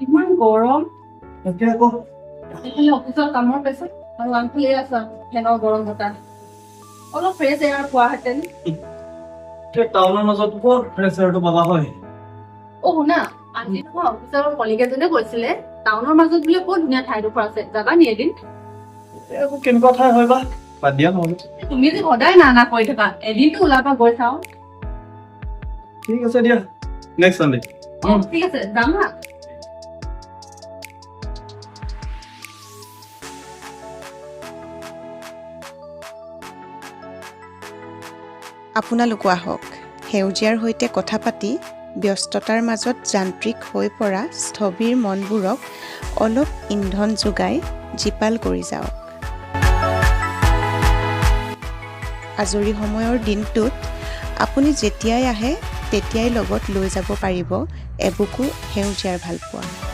ইমান গৰম এতিয়া আকৌ এইফালে অফিচৰ কামৰ প্ৰেছাৰ আৰু আনফালে আছা ফেনৰ গৰম বতাহ অলপ ফ্ৰেছ এয়াৰ পোৱাহেঁতেন টাউনৰ মাজত ক'ত প্ৰেচাৰটো পাবা হয় শুনা আজি নহয় অফিচৰ কলিগ এজনে কৈছিলে টাউনৰ মাজত বোলে বৰ ধুনীয়া ঠাইডোখৰ আছে যাবা নি এদিন আকৌ কেনেকুৱা ঠাই হয় বা বাদ দিয়া নহ'লে তুমি যে সদায় না কৰি থাকা এদিনটো ওলাবা গৈ চাওঁ ঠিক আছে দিয়া নেক্সট চানডে ঠিক আছে যাম হা আপোনালোকো আহক সেউজীয়াৰ সৈতে কথা পাতি ব্যস্ততাৰ মাজত যান্ত্ৰিক হৈ পৰা স্থবিৰ মনবোৰক অলপ ইন্ধন যোগাই জীপাল কৰি যাওক আজৰি সময়ৰ দিনটোত আপুনি যেতিয়াই আহে তেতিয়াই লগত লৈ যাব পাৰিব এবুকু সেউজীয়াৰ ভালপোৱা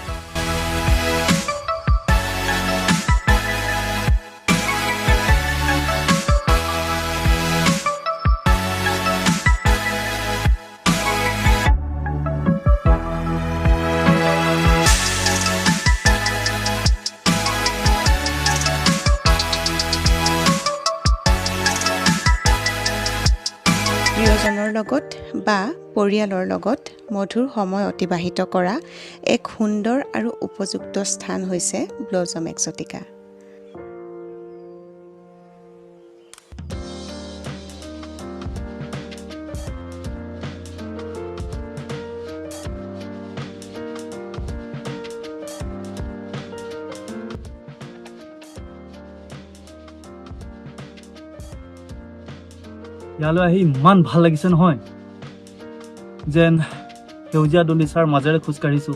প্ৰিয়জনৰ লগত বা পৰিয়ালৰ লগত মধুৰ সময় অতিবাহিত কৰা এক সুন্দৰ আৰু উপযুক্ত স্থান হৈছে ব্লজম এক্সটিকা ইয়ালৈ আহি ইমান ভাল লাগিছে নহয় যেন সেউজীয়া দলিচাৰ মাজেৰে খোজকাঢ়িছো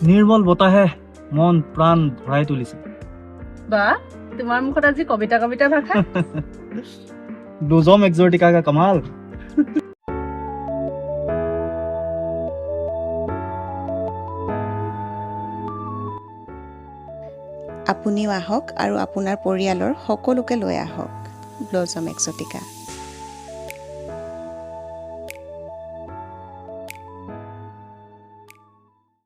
নিৰ্মল বতাহে মন প্ৰাণ ভৰাই তুলিছে বা তোমাৰ মুখত আজি কবিতা ভাষা ব্লজম এক্সটিকা কা কামাল আপুনিও আহক আৰু আপোনাৰ পৰিয়ালৰ সকলোকে লৈ আহক ব্লজম এক্সটিকা